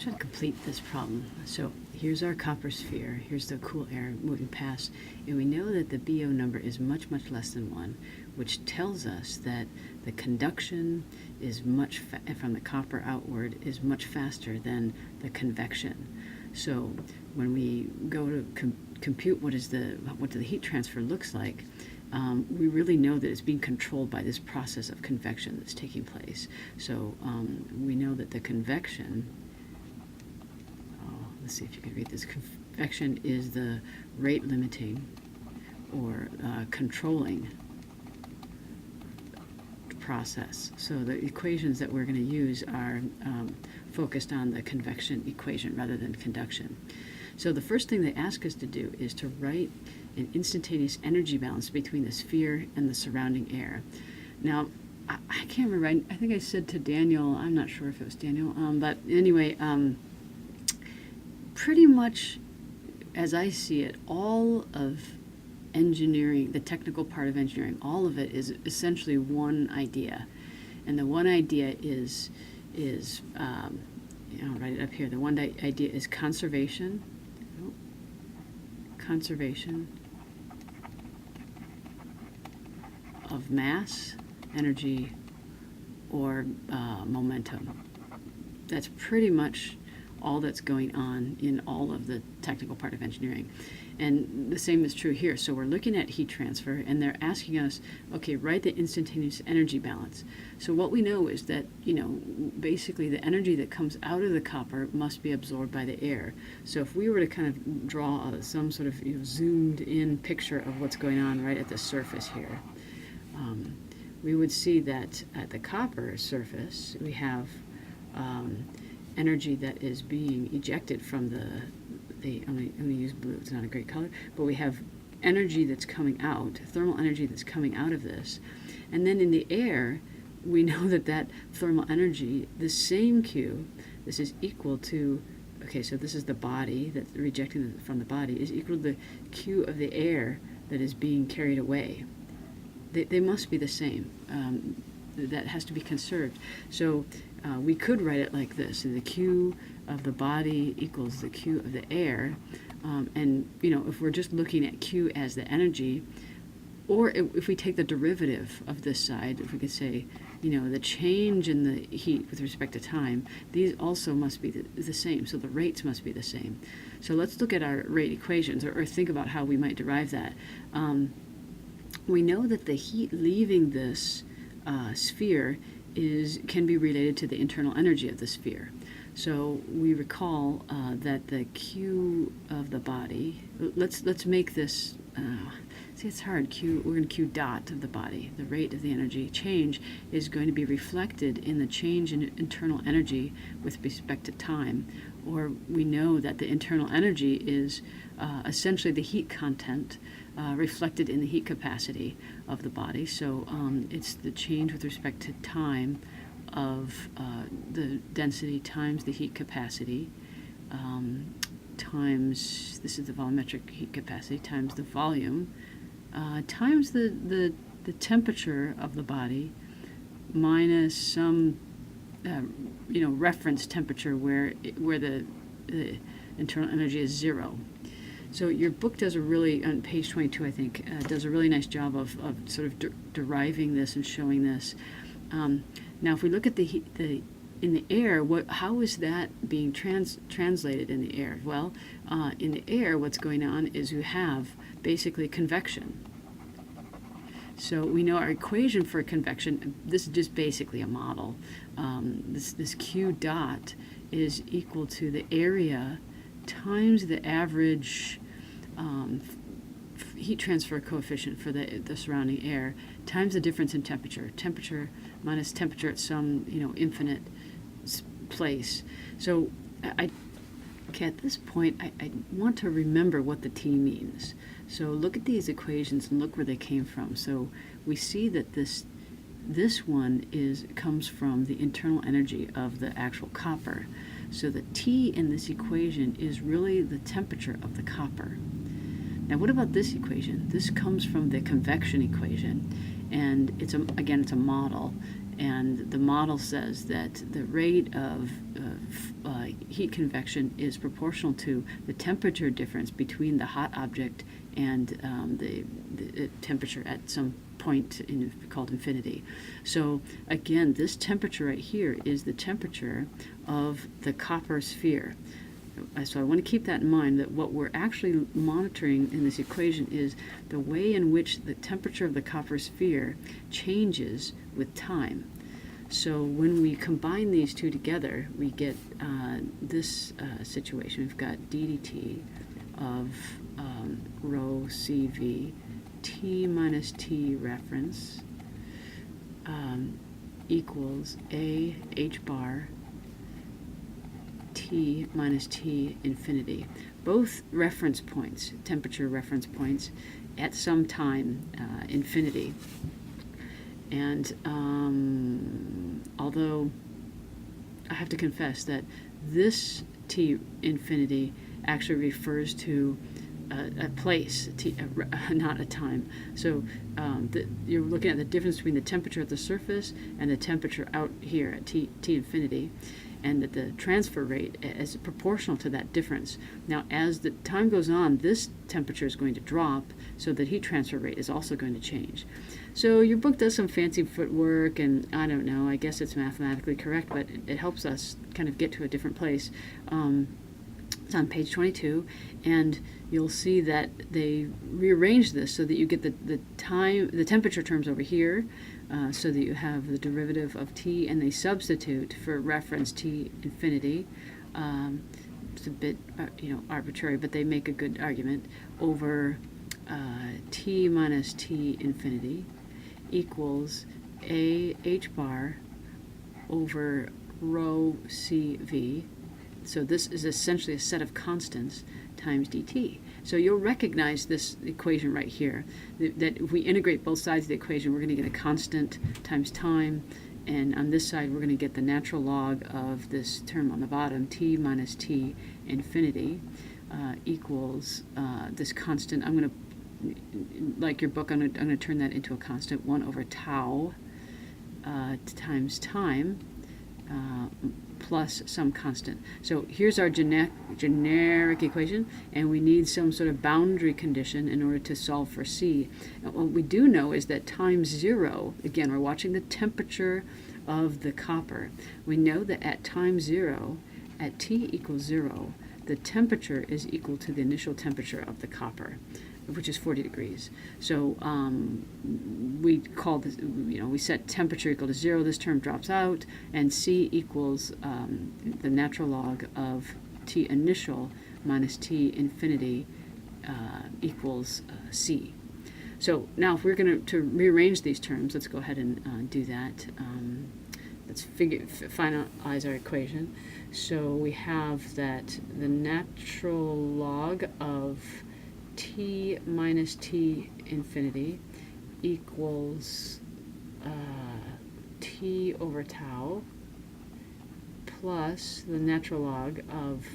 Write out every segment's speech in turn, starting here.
try to complete this problem. So here's our copper sphere. Here's the cool air moving past. And we know that the BO number is much, much less than 1, which tells us that the conduction is from the copper outward is much faster than the convection. So when we go to compute what the heat transfer looks like, we really know that it's being controlled by this process of convection that's taking place. So we know that the convection, let's see if you can read this, convection is the rate limiting or controlling process. So the equations that we're going to use are focused on the convection equation rather than conduction. So the first thing they ask us to do is to write an instantaneous energy balance between the sphere and the surrounding air. Now, I can't remember, I think I said to Daniel, I'm not sure if it was Daniel, but anyway, pretty much as I see it, all of engineering, the technical part of engineering, all of it is essentially one idea. And the one idea is I'll write it up here, the one idea is conservation of mass, energy, or momentum. That's pretty much all that's going on in all of the technical part of engineering. And the same is true here. So we're looking at heat transfer, and they're asking us, okay, write the instantaneous energy balance. So what we know is that, basically the energy that comes out of the copper must be absorbed by the air. So if we were to kind of draw some sort of zoomed in picture of what's going on right at the surface here, we would see that at the copper surface, we have energy that is being ejected from I'm going to use blue, it's not a great color, but we have energy that's coming out, thermal energy that's coming out of this. And then in the air, we know that thermal energy, the same Q, this is equal to, okay, so this is the body that's rejecting from the body, is equal to the Q of the air that is being carried away. They must be the same. That has to be conserved. So we could write it like this: the Q of the body equals the Q of the air. And if we're just looking at Q as the energy, or if we take the derivative of this side, if we could say, the change in the heat with respect to time, these also must be the same. So the rates must be the same. So let's look at our rate equations, or think about how we might derive that. We know that the heat leaving this sphere can be related to the internal energy of the sphere. So we recall that the Q of the body, let's make this, see, it's hard, we're going to Q dot of the body, the rate of the energy change is going to be reflected in the change in internal energy with respect to time. Or we know that the internal energy is essentially the heat content reflected in the heat capacity of the body. So it's the change with respect to time of the density times the heat capacity times, this is the volumetric heat capacity, times the volume times the temperature of the body minus some reference temperature where the internal energy is 0. So your book does on page 22, I think, does a really nice job of sort of deriving this and showing this. Now, if we look at the heat, in the air, how is that being translated in the air? Well, in the air, what's going on is you have basically convection. So we know our equation for convection, this is just basically a model. This Q dot is equal to the area times the average heat transfer coefficient for the surrounding air times the difference in temperature minus temperature at some infinite place. So at this point I want to remember what the T means. So look at these equations and look where they came from. So we see that this one comes from the internal energy of the actual copper. So the T in this equation is really the temperature of the copper. Now what about this equation? This comes from the convection equation, and it's a model, And the model says that the rate of heat convection is proportional to the temperature difference between the hot object and the temperature at some point called infinity. So again, this temperature right here is the temperature of the copper sphere. So I want to keep that in mind, that what we're actually monitoring in this equation is the way in which the temperature of the copper sphere changes with time. So when we combine these two together, we get this situation. We've got ddt of rho CV, T minus T reference equals A H bar T minus T infinity. Both reference points, temperature reference points, at some time infinity. And although I have to confess that this T infinity actually refers to a place, not a time. So you're looking at the difference between the temperature at the surface and the temperature out here at T infinity, and that the transfer rate is proportional to that difference. Now, as the time goes on, this temperature is going to drop, so the heat transfer rate is also going to change. So your book does some fancy footwork, and I don't know, I guess it's mathematically correct, but it helps us kind of get to a different place. It's on page 22, and you'll see that they rearrange this so that you get the temperature terms over here, so that you have the derivative of T, and they substitute for reference T infinity. It's a bit arbitrary, but they make a good argument, over T minus T infinity equals A H bar over rho CV. So this is essentially a set of constants times dt. So you'll recognize this equation right here, that if we integrate both sides of the equation, we're going to get a constant times time, and on this side we're going to get the natural log of this term on the bottom, t minus t infinity, equals this constant. I'm going to, like your book, I'm going to turn that into a constant, 1 over tau times time, plus some constant. So here's our generic equation, and we need some sort of boundary condition in order to solve for C. And what we do know is that times 0, again, we're watching the temperature of the copper. We know that at time 0, at T equals 0, the temperature is equal to the initial temperature of the copper, which is 40 degrees. So we call this, we set temperature equal to 0, this term drops out, and C equals the natural log of T initial minus T infinity equals C. So now if we're going to rearrange these terms, let's go ahead and do that. Let's finalize our equation. So we have that the natural log of T minus T infinity equals T over tau plus the natural log of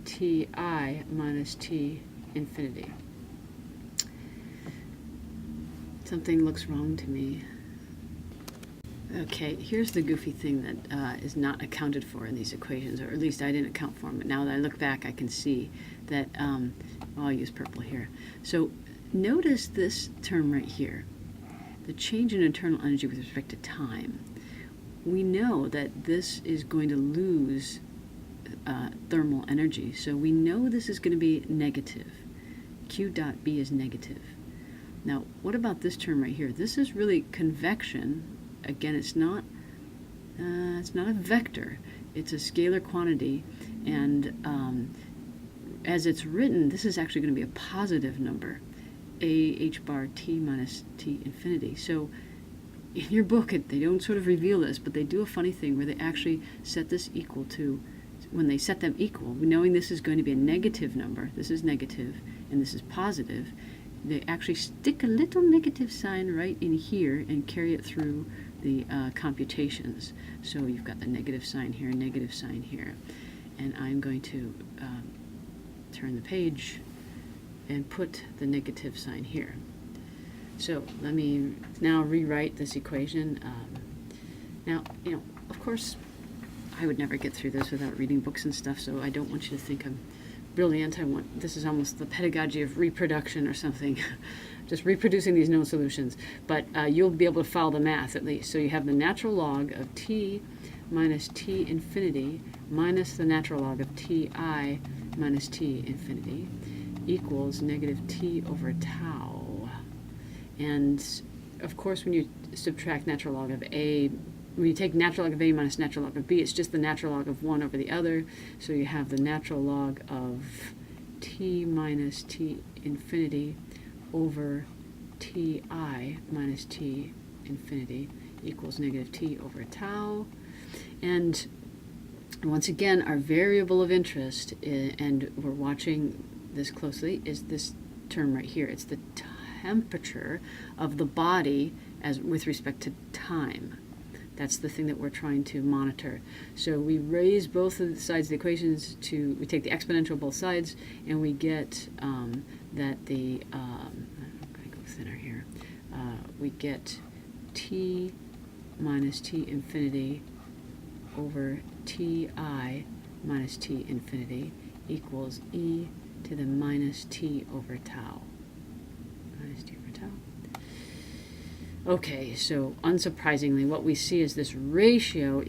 Ti minus T infinity. Something looks wrong to me. Okay, here's the goofy thing that is not accounted for in these equations, or at least I didn't account for them, but now that I look back I can see that, I'll use purple here. So notice this term right here, the change in internal energy with respect to time. We know that this is going to lose thermal energy, so we know this is going to be negative. Q dot B is negative. Now, what about this term right here? This is really convection. Again, it's not a vector. It's a scalar quantity, and as it's written, this is actually going to be a positive number, A H bar T minus T infinity. So in your book, they don't sort of reveal this, but they do a funny thing where they actually set this equal to, when they set them equal, knowing this is going to be a negative number, this is negative, and this is positive, they actually stick a little negative sign right in here and carry it through the computations. So you've got the negative sign here, and I'm going to turn the page and put the negative sign here. So let me now rewrite this equation. Now, of course, I would never get through this without reading books and stuff, so I don't want you to think I'm brilliant. This is almost the pedagogy of reproduction or something, just reproducing these known solutions. But you'll be able to follow the math at least. So you have the natural log of t minus t infinity minus the natural log of ti minus t infinity equals negative t over tau. And of course, when you subtract natural log of a, when you take natural log of a minus natural log of b, it's just the natural log of one over the other. So you have the natural log of t minus t infinity over ti minus t infinity equals negative t over tau. And once again, our variable of interest, and we're watching this closely, is this term right here. It's the temperature of the body as with respect to time. That's the thing that we're trying to monitor. So we raise both of the sides of the equations to, we take the exponential both sides, and we get that the, I'm going to go thinner here, we get t minus t infinity over ti minus t infinity equals e to the minus t over tau. Minus t over tau. Okay, so unsurprisingly, what we see is this ratio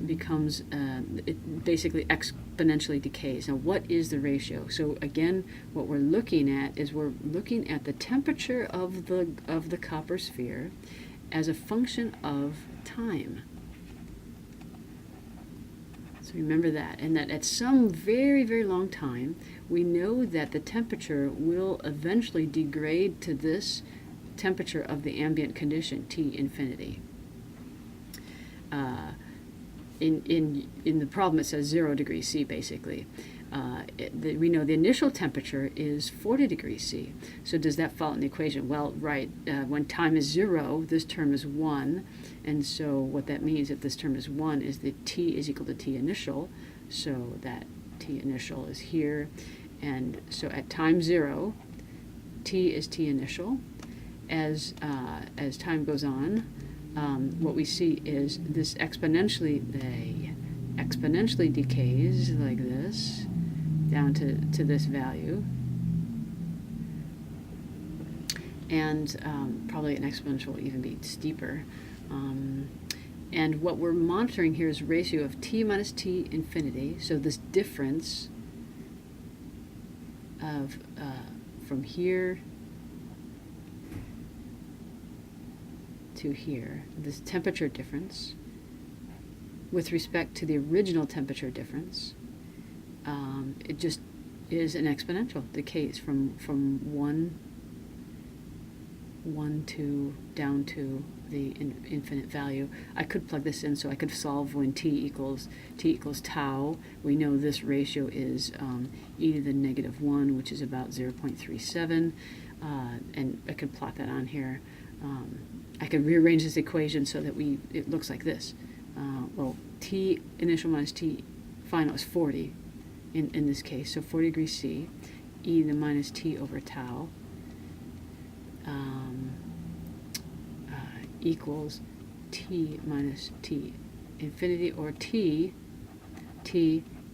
becomes it basically exponentially decays. Now, what is the ratio? So again, what we're looking at is we're looking at the temperature of the copper sphere as a function of time. So remember that, and that at some very, very long time, we know that the temperature will eventually degrade to this temperature of the ambient condition, T infinity. In the problem, it says 0 degrees C, basically. We know the initial temperature is 40 degrees C. So does that fall in the equation? Well, right. When time is 0, this term is 1. And so what that means, if this term is 1, is that T is equal to T initial. So that T initial is here. And so at time 0, T is T initial. As time goes on, what we see is this exponentially decays like this down to this value, and probably an exponential will even be steeper. And what we're monitoring here is ratio of t minus t infinity. So this difference of from here to here, this temperature difference with respect to the original temperature difference, it just is an exponential decays from 1 to down to the infinite value. I could plug this in, so I could solve when t equals tau. We know this ratio is e to the negative 1, which is about 0.37, and I could plot that on here. I could rearrange this equation so that it looks like this. Well, t initial minus t final is 40 in this case, so 40 degrees C, e to the minus t over tau equals t minus t infinity, or t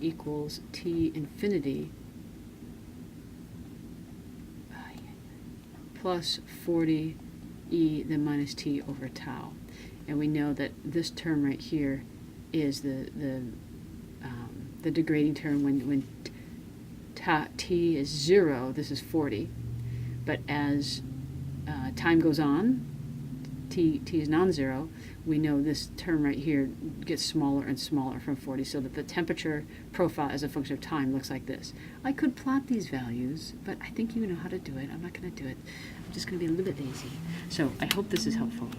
equals t infinity plus 40 e then minus t over tau. And we know that this term right here is the degrading term when t is 0. This is 40, but as time goes on, t is non-zero, we know this term right here gets smaller and smaller from 40, so that the temperature profile as a function of time looks like this. I could plot these values, but I think you know how to do it. I'm not going to do it. I'm just going to be a little bit lazy. So I hope this is helpful.